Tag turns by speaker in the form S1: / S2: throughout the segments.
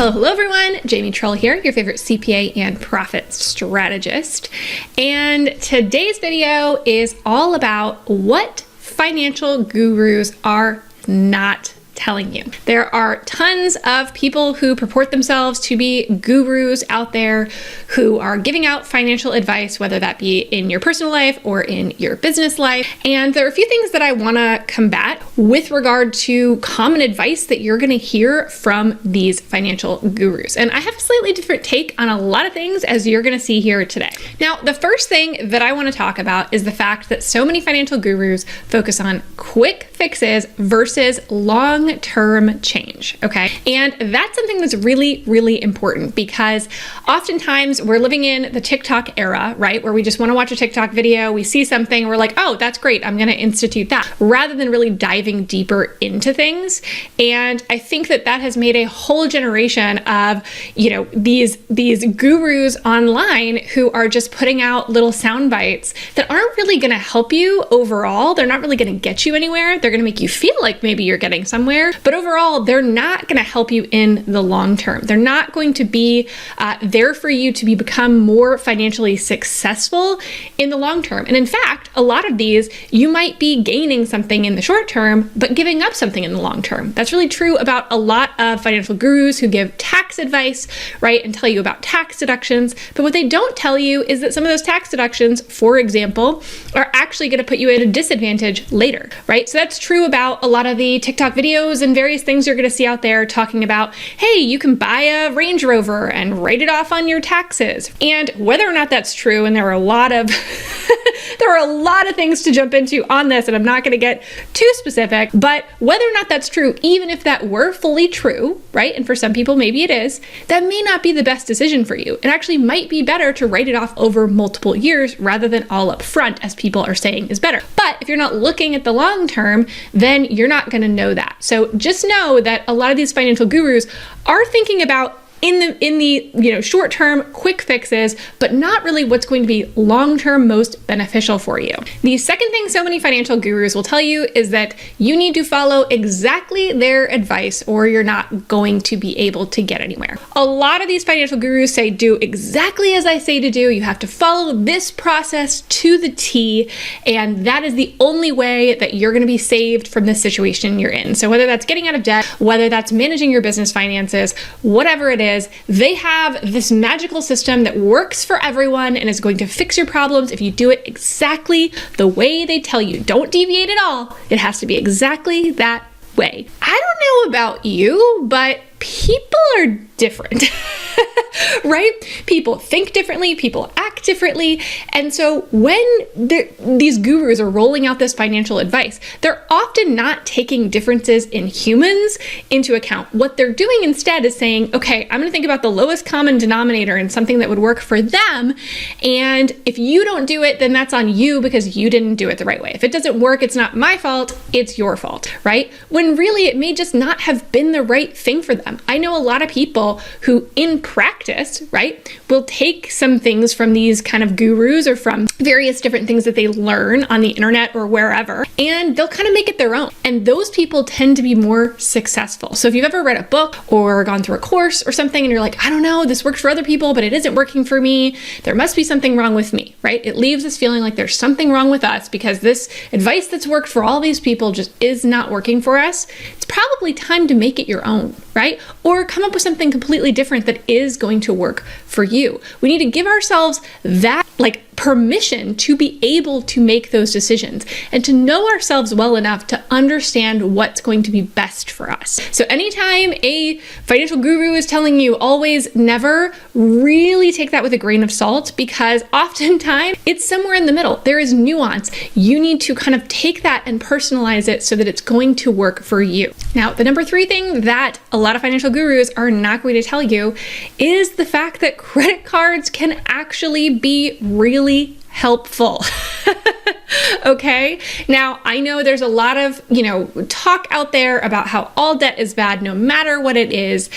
S1: Hello everyone, Jamie Trull here, your favorite CPA and profit strategist. And today's video is all about what financial gurus are not telling you. There are tons of people who purport themselves to be gurus out there who are giving out financial advice, whether that be in your personal life or in your business life. And there are a few things that I want to combat with regard to common advice that you're going to hear from these financial gurus. And I have a slightly different take on a lot of things, as you're going to see here today. Now, the first thing that I want to talk about is the fact that so many financial gurus focus on quick fixes versus long-term change, okay? And that's something that's really, really important, because oftentimes we're living in the TikTok era, right? Where we just want to watch a TikTok video, we see something, we're like, oh, that's great, I'm going to institute that, rather than really diving deeper into things. And I think that that has made a whole generation of, these gurus online who are just putting out little sound bites that aren't really going to help you overall. They're not really going to get you anywhere. They're going to make you feel like maybe you're getting somewhere, but overall, they're not going to help you in the long term. They're not going to be there for you to become more financially successful in the long term. And in fact, a lot of these, you might be gaining something in the short term, but giving up something in the long term. That's really true about a lot of financial gurus who give tax advice, right, and tell you about tax deductions. But what they don't tell you is that some of those tax deductions, for example, are actually going to put you at a disadvantage later, right? So that's true about a lot of the TikTok videos and various things you're going to see out there talking about, hey, you can buy a Range Rover and write it off on your taxes. And whether or not that's true, and there are a lot of things to jump into on this, and I'm not going to get too specific, but whether or not that's true, even if that were fully true, right? And for some people, maybe it is, that may not be the best decision for you. It actually might be better to write it off over multiple years rather than all up front, as people are saying is better. But if you're not looking at the long term, then you're not going to know that. So just know that a lot of these financial gurus are thinking about in the short term quick fixes, but not really what's going to be long term most beneficial for you. The second thing so many financial gurus will tell you is that you need to follow exactly their advice, or you're not going to be able to get anywhere. A lot of these financial gurus say do exactly as I say to do. You have to follow this process to the T, and that is the only way that you're going to be saved from this situation you're in. So whether that's getting out of debt, whether that's managing your business finances, whatever it is, they have this magical system that works for everyone and is going to fix your problems if you do it exactly the way they tell you. Don't deviate at all. It has to be exactly that way. I don't know about you, but people are different, right? People think differently, people act differently. And so when these gurus are rolling out this financial advice, they're often not taking differences in humans into account. What they're doing instead is saying, okay, I'm going to think about the lowest common denominator and something that would work for them. And if you don't do it, then that's on you because you didn't do it the right way. If it doesn't work, it's not my fault, it's your fault, right? When really it may just not have been the right thing for them. I know a lot of people who in practice, right, will take some things from these kind of gurus or from various different things that they learn on the internet or wherever, and they'll kind of make it their own. And those people tend to be more successful. So if you've ever read a book or gone through a course or something and you're like, I don't know, this works for other people, but it isn't working for me, there must be something wrong with me, right? It leaves us feeling like there's something wrong with us because this advice that's worked for all these people just is not working for us. It's probably time to make it your own, right? Or come up with something completely different that is going to work for you. We need to give ourselves that permission to be able to make those decisions and to know ourselves well enough to understand what's going to be best for us. So anytime a financial guru is telling you always, never, really take that with a grain of salt, because oftentimes it's somewhere in the middle. There is nuance. You need to kind of take that and personalize it so that it's going to work for you. Now, the number 3 thing that a lot of financial gurus are not going to tell you is the fact that credit cards can actually be really helpful. Okay. Now, I know there's a lot of, talk out there about how all debt is bad no matter what it is,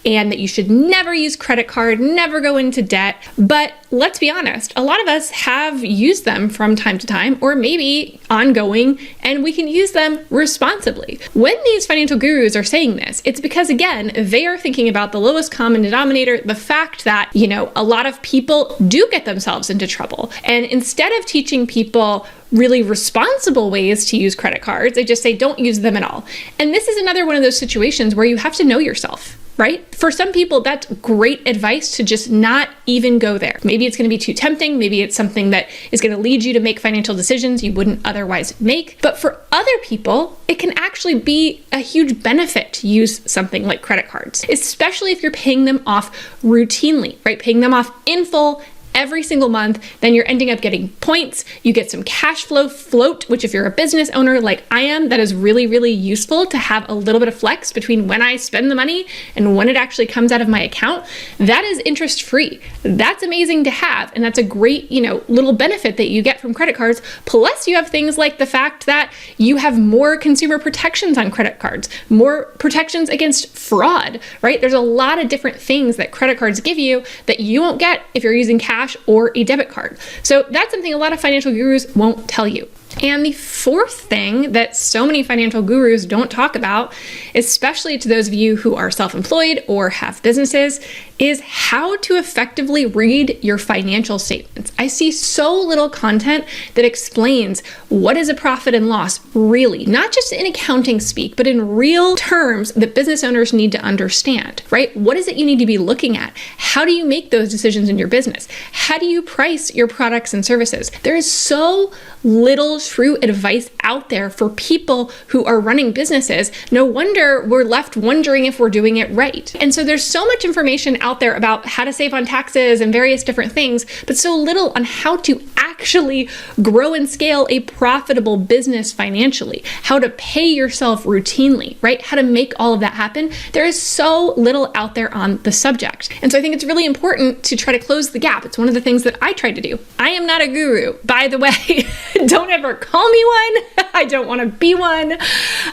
S1: and that you should never use credit card, never go into debt. But let's be honest, a lot of us have used them from time to time, or maybe ongoing, and we can use them responsibly. When these financial gurus are saying this, it's because, again, they are thinking about the lowest common denominator, the fact that, a lot of people do get themselves into trouble. And instead of teaching people really responsible ways to use credit cards, they just say, don't use them at all. And this is another one of those situations where you have to know yourself, right? For some people, that's great advice to just not even go there. Maybe it's going to be too tempting. Maybe it's something that is going to lead you to make financial decisions you wouldn't otherwise make. But for other people, it can actually be a huge benefit to use something like credit cards, especially if you're paying them off routinely, right? Paying them off in full every single month. Then you're ending up getting points. You get some cash flow float, which if you're a business owner like I am, that is really, really useful to have a little bit of flex between when I spend the money and when it actually comes out of my account. That is interest free. That's amazing to have. And that's a great, little benefit that you get from credit cards. Plus you have things like the fact that you have more consumer protections on credit cards, more protections against fraud, right? There's a lot of different things that credit cards give you that you won't get if you're using cash or a debit card. So that's something a lot of financial gurus won't tell you. And the fourth thing that so many financial gurus don't talk about, especially to those of you who are self-employed or have businesses, is how to effectively read your financial statements. I see so little content that explains what is a profit and loss really, not just in accounting speak, but in real terms that business owners need to understand, right? What is it you need to be looking at? How do you make those decisions in your business? How do you price your products and services? There is so little true advice out there for people who are running businesses. No wonder we're left wondering if we're doing it right. And so there's so much information out there about how to save on taxes and various different things, but so little on how to actually grow and scale a profitable business financially, how to pay yourself routinely, right? How to make all of that happen. There is so little out there on the subject. And so I think it's really important to try to close the gap. It's one of the things that I try to do. I am not a guru, by the way. Don't ever call me one. I don't want to be one.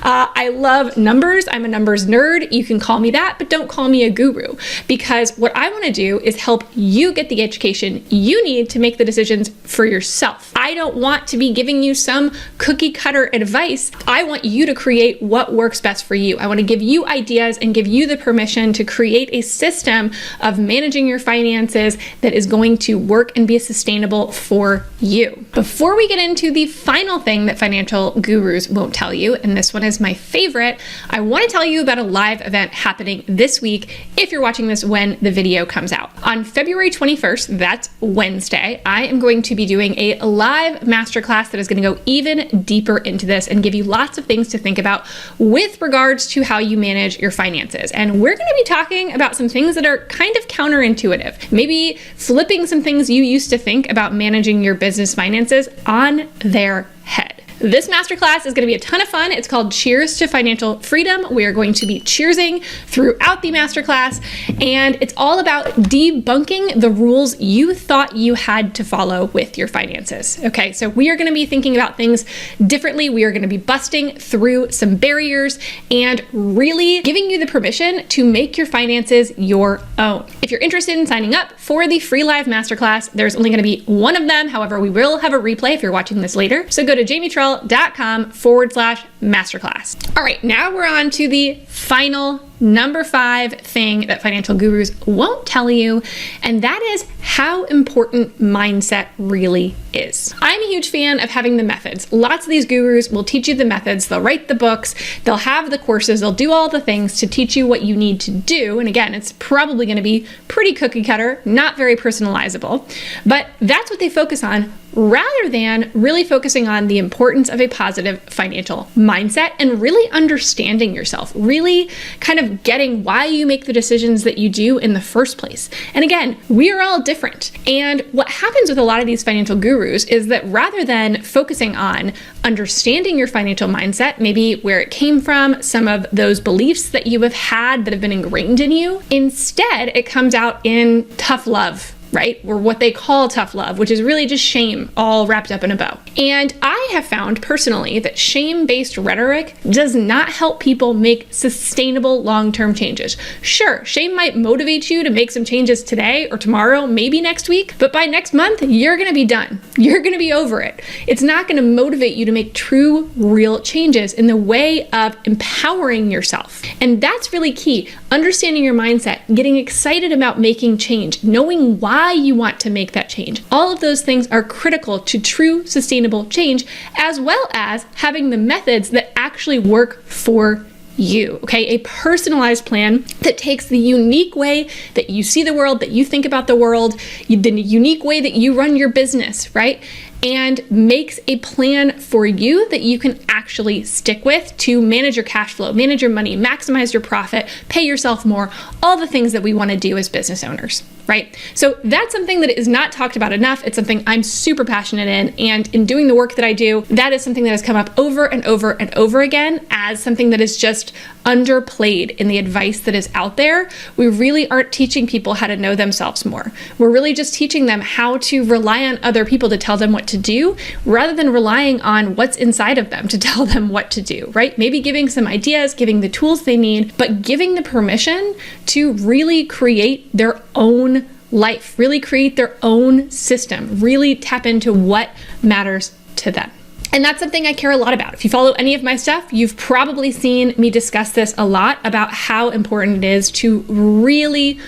S1: I love numbers. I'm a numbers nerd. You can call me that, but don't call me a guru, because what I want to do is help you get the education you need to make the decisions for yourself. I don't want to be giving you some cookie cutter advice. I want you to create what works best for you. I want to give you ideas and give you the permission to create a system of managing your finances that is going to work and be sustainable for you. Before we get into the final thing that financial gurus won't tell you, and this one is my favorite, I want to tell you about a live event happening this week if you're watching this when the video comes out. On February 21st, that's Wednesday, I am going to be doing a live masterclass that is going to go even deeper into this and give you lots of things to think about with regards to how you manage your finances. And we're going to be talking about some things that are kind of counterintuitive, maybe flipping some things you used to think about managing your business finances on their head. This masterclass is going to be a ton of fun. It's called Cheers to Financial Freedom. We are going to be cheersing throughout the masterclass, and it's all about debunking the rules you thought you had to follow with your finances. Okay, so we are going to be thinking about things differently. We are going to be busting through some barriers and really giving you the permission to make your finances your own. If you're interested in signing up for the free live masterclass, there's only going to be one of them. However, we will have a replay if you're watching this later. So go to JamieTrull.com/masterclass. All right, now we're on to the final number 5 thing that financial gurus won't tell you, and that is how important mindset really is. I'm a huge fan of having the methods. Lots of these gurus will teach you the methods. They'll write the books, they'll have the courses, they'll do all the things to teach you what you need to do. And again, it's probably going to be pretty cookie cutter, not very personalizable, but that's what they focus on, rather than really focusing on the importance of a positive financial mindset and really understanding yourself, really kind of getting why you make the decisions that you do in the first place. And again, we are all different. And what happens with a lot of these financial gurus is that rather than focusing on understanding your financial mindset, maybe where it came from, some of those beliefs that you have had that have been ingrained in you, instead it comes out in tough love, right? Or what they call tough love, which is really just shame all wrapped up in a bow. And I have found personally that shame-based rhetoric does not help people make sustainable long-term changes. Sure, shame might motivate you to make some changes today or tomorrow, maybe next week, but by next month, you're gonna be done. You're gonna be over it. It's not gonna motivate you to make true, real changes in the way of empowering yourself. And that's really key. Understanding your mindset, getting excited about making change, knowing why you want to make that change. All of those things are critical to true sustainable change, as well as having the methods that actually work for you, okay? A personalized plan that takes the unique way that you see the world, that you think about the world, the unique way that you run your business, right? And makes a plan for you that you can actually stick with to manage your cash flow, manage your money, maximize your profit, pay yourself more, all the things that we want to do as business owners, right? So that's something that is not talked about enough. It's something I'm super passionate in. And in doing the work that I do, that is something that has come up over and over and over again as something that is just underplayed in the advice that is out there. We really aren't teaching people how to know themselves more. We're really just teaching them how to rely on other people to tell them what to do, rather than relying on what's inside of them to tell them what to do, right? Maybe giving some ideas, giving the tools they need, but giving the permission to really create their own life, really create their own system, really tap into what matters to them. And that's something I care a lot about. If you follow any of my stuff, you've probably seen me discuss this a lot about how important it is to really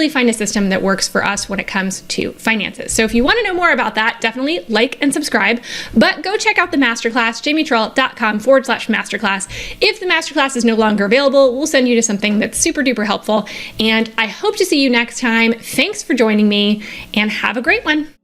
S1: find a system that works for us when it comes to finances. So if you want to know more about that, definitely like and subscribe, but go check out the Masterclass, jamietrull.com/masterclass. If the Masterclass is no longer available, we'll send you to something that's super duper helpful. And I hope to see you next time. Thanks for joining me and have a great one.